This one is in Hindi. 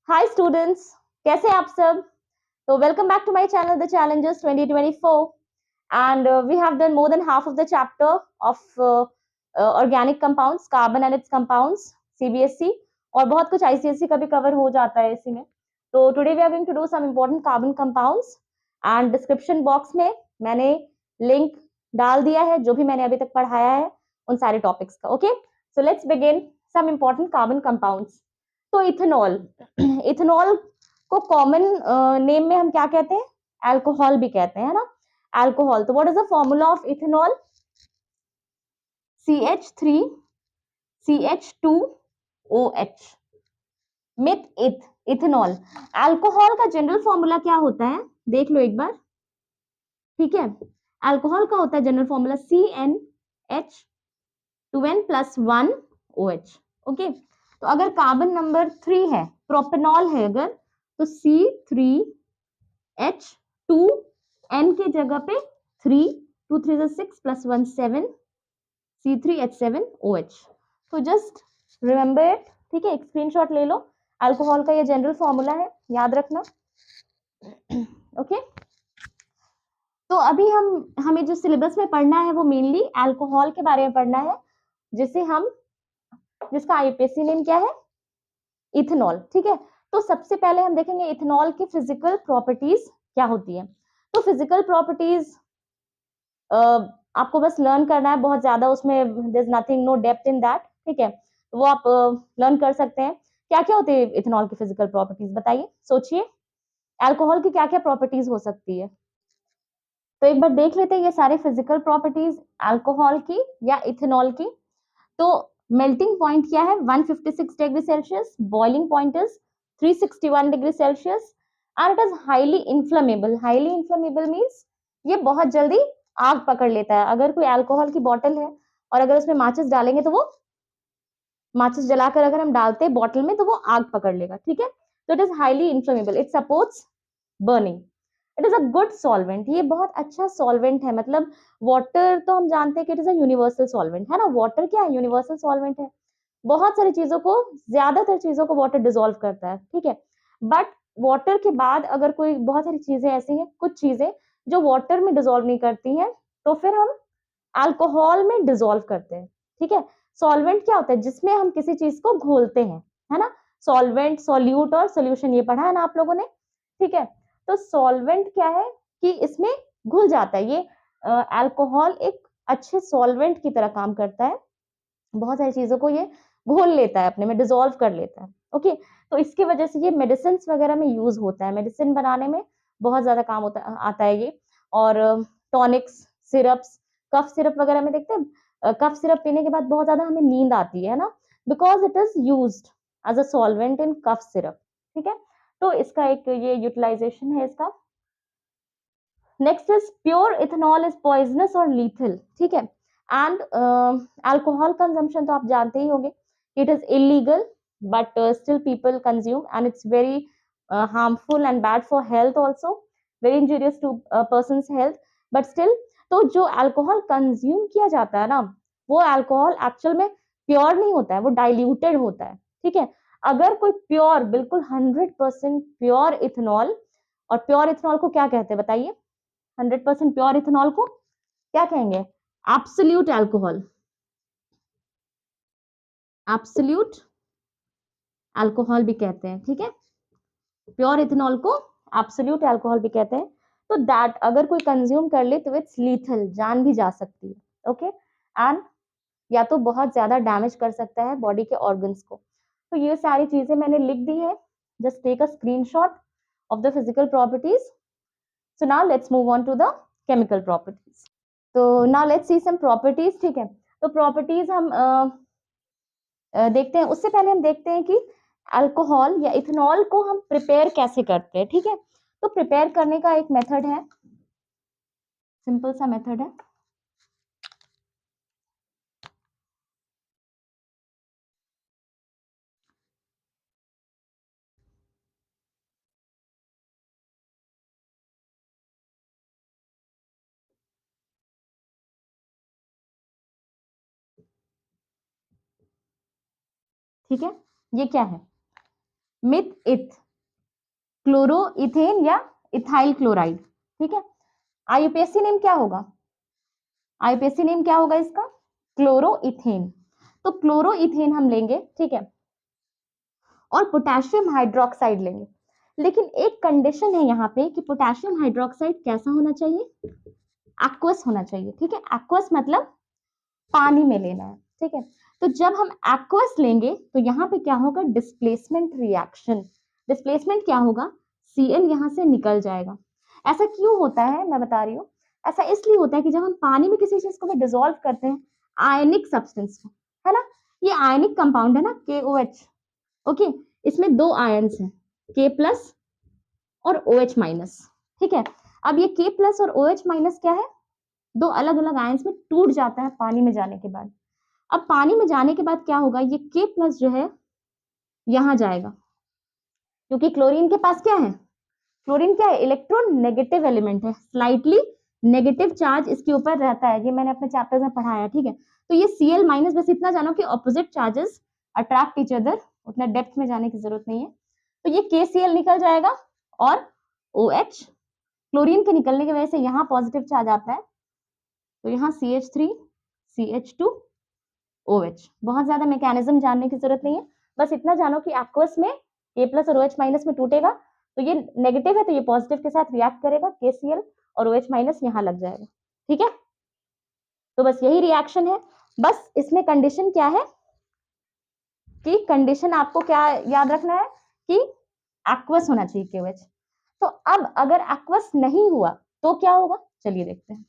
हाय स्टूडेंट्स, कैसे हैं आप सब। तो welcome back to my channel the challengers 2024 and we have done more than half of the chapter of organic compounds, carbon and its compounds, CBSE और बहुत कुछ ICSE का भी कवर हो जाता है इसी में। तो today we are going to do some important carbon compounds and description box में मैंने लिंक डाल दिया है जो भी मैंने अभी तक पढ़ाया है उन सारे टॉपिक्स का। Okay, so let's begin some important carbon compounds. तो इथेनॉल, इथेनॉल को कॉमन नेम में हम क्या कहते हैं? अल्कोहल भी कहते हैं ना, अल्कोहल। तो what is the formula of ethanol? CH3CH2OH। Myth इथ, इथेनॉल। अल्कोहल का जनरल फॉर्मूला क्या होता है देख लो एक बार, ठीक है। अल्कोहल का होता है जनरल फॉर्मूला CnH2n+1OH। ओके, तो अगर कार्बन नंबर 3 है, प्रोपेनॉल है अगर, तो C3H2n के जगह पे 3, 2 3 6 + 1 7, C3H7OH। तो जस्ट रिमेंबर इट, ठीक है, एक स्क्रीनशॉट ले लो। अल्कोहल का ये जनरल फॉर्मूला है, याद रखना। ओके, तो अभी हमें जो सिलेबस में पढ़ना है वो मेनली अल्कोहल के बारे में पढ़ना है, जिसका आईयूपीएसी नेम क्या है? इथेनॉल, ठीक है। तो सबसे पहले हम देखेंगे इथेनॉल की फिजिकल प्रॉपर्टीज क्या होती है। तो फिजिकल प्रॉपर्टीज आपको बस लर्न करना है, बहुत ज्यादा उसमें there is nothing, no depth in that, ठीक है। वो आप लर्न कर सकते हैं। क्या क्या होती है इथेनॉल की फिजिकल प्रॉपर्टीज, बताइए, सोचिए। अल्कोहल की क्या क्या प्रॉपर्टीज हो सकती है? तो एक बार देख लेते हैं ये सारे फिजिकल प्रॉपर्टीज अल्कोहल की या इथेनॉल की। तो मेल्टिंग पॉइंट क्या है? 156 degree Celsius. Boiling point is 361 degree Celsius and it is highly inflammable. Highly inflammable means ये बहुत जल्दी आग पकड़ लेता है। अगर कोई अल्कोहल की बोतल है और अगर उसमें माचिस डालेंगे तो वो माचिस जलाकर अगर हम डालते हैं बोतल में तो वो आग पकड़ लेगा, ठीक है। तो it is highly inflammable, it supports burning, it is a good solvent. ये बहुत अच्छा सॉल्वेंट है। मतलब वाटर तो हम जानते हैं कि it is a universal solvent, है ना। वाटर क्या है? यूनिवर्सल सॉल्वेंट है। बहुत सारी चीजों को, ज्यादातर चीजों को वाटर डिसॉल्व करता है, ठीक है। बट वाटर के बाद अगर कोई, बहुत सारी चीजें ऐसी हैं, कुछ चीजें जो वाटर में डिसॉल्व नहीं करती हैं, तो फिर हम अल्कोहल में डिसॉल्व करते हैं, ठीक है। सॉल्वेंट क्या होता है? जिसमें हम किसी चीज को घोलते हैं, है ना। सॉल्वेंट, सॉल्यूट और सोल्यूशन, ये पढ़ा है ना आप लोगों ने, ठीक है। तो सॉल्वेंट क्या है कि इसमें घुल जाता है। ये अल्कोहल एक अच्छे सॉल्वेंट की तरह काम करता है। बहुत सारी चीजों को ये घोल लेता है, अपने में डिसॉल्व कर लेता है। ओके, तो इसकी वजह से ये मेडिसिन वगैरह में यूज होता है। मेडिसिन बनाने में बहुत ज्यादा काम होता आता है ये। और टॉनिक्स, सिरप्स, कफ सिरप वगैरह में देखते हैं, कफ सिरप पीने के बाद बहुत ज्यादा हमें नींद आती है ना, because it is used as a solvent in cough syrup, ठीक है। तो इसका एक ये यूटिलाइजेशन है इसका। Next is pure ethanol is poisonous और लीथल, ठीक है। एंड अल्कोहल कंजम्पशन तो आप जानते ही होंगे, it is illegal but still people consume and it's very harmful and bad for health also, very injurious to person health, but still. तो जो अल्कोहल कंज्यूम किया जाता है ना, वो अल्कोहल एक्चुअल में प्योर नहीं होता है, वो डाइल्यूटेड होता है, ठीक है। अगर कोई प्योर, बिल्कुल 100% प्योर इथेनॉल, और प्योर इथेनॉल को क्या कहते हैं बताइए? 100% प्योर इथेनॉल को क्या कहेंगे? एब्सोल्यूट अल्कोहल, एब्सोल्यूट अल्कोहल भी कहते हैं, ठीक है। प्योर इथेनॉल को एब्सोल्यूट अल्कोहल भी कहते हैं। तो दैट अगर कोई कंज्यूम कर ले तो इट्स लीथल, जान भी जा सकती है, ओके। एंड या तो बहुत ज्यादा डैमेज कर सकता है बॉडी के ऑर्गन्स को। तो ये सारी चीजें मैंने लिख दी है, just take a screenshot of the physical properties. So now let's move on to the chemical properties. तो now let's see some properties, ठीक है। तो प्रॉपर्टीज हम देखते हैं। उससे पहले हम देखते हैं कि अल्कोहल या इथेनॉल को हम प्रिपेयर कैसे करते हैं, ठीक है। तो प्रिपेयर करने का एक मेथड है, सिंपल सा मेथड है। ठीक है, ये क्या है? मिथ इथ, क्लोरोइथेन या इथाइल क्लोराइड, ठीक है। आईयूपीएससी नेम क्या होगा? आईयूपीएससी नेम क्या होगा इसका? क्लोरोइथेन। तो क्लोरोइथेन हम लेंगे, ठीक है, और पोटेशियम हाइड्रोक्साइड लेंगे। लेकिन एक कंडीशन है यहाँ पे कि पोटेशियम हाइड्रोक्साइड कैसा होना चाहिए? एक्वस होना चाहिए, ठीक है। एक्वस मतलब पानी में लेना है, ठीक है। तो जब हम एक्वस लेंगे तो यहाँ पे क्या होगा? Displacement reaction. डिस्प्लेसमेंट क्या होगा? Cl यहाँ से निकल जाएगा। ऐसा क्यों होता है मैं बता रही हूँ। ऐसा इसलिए होता है कि जब हम पानी में किसी चीज को डिसॉल्व करते हैं, आयनिक सब्सटेंस को, है ना, ये आयनिक कंपाउंड है ना, KOH, ओके, इसमें दो आयन्स हैं, K+ और OH-, ठीक है। अब ये K+ और OH- क्या है? दो अलग अलग आयन्स में टूट जाता है पानी में जाने के बाद। अब पानी में जाने के बाद क्या होगा? ये K+ जो है यहां जाएगा, क्योंकि क्लोरीन के पास क्या है? क्लोरीन क्या है? इलेक्ट्रोनेगेटिव एलिमेंट है, स्लाइटली नेगेटिव चार्ज इसके ऊपर रहता है, ये मैंने अपने चैप्टर में पढ़ाया, ठीक है। तो ये Cl-, बस इतना जानो कि opposite charges attract each other, उतना डेप्थ में जाने की जरूरत नहीं है। तो ये KCl निकल जाएगा और OH, क्लोरीन के निकलने की वजह से यहाँ पॉजिटिव चार्ज आता है, तो यहाँ CH3 CH2 OH। बहुत ज्यादा मैकेनिज्म जानने की जरूरत नहीं है, बस इतना जानो कि एक्वस में K+ और OH- में टूटेगा, तो ये नेगेटिव है तो ये पॉजिटिव के साथ रिएक्ट करेगा, KCl और OH- यहाँ लग जाएगा, ठीक है। तो बस यही रिएक्शन है। बस इसमें कंडीशन क्या है कि कंडीशन आपको क्या याद रखना है कि एक्वस होना चाहिए KOH। तो अब अगर एक्वस नहीं हुआ तो क्या होगा? चलिए देखते हैं।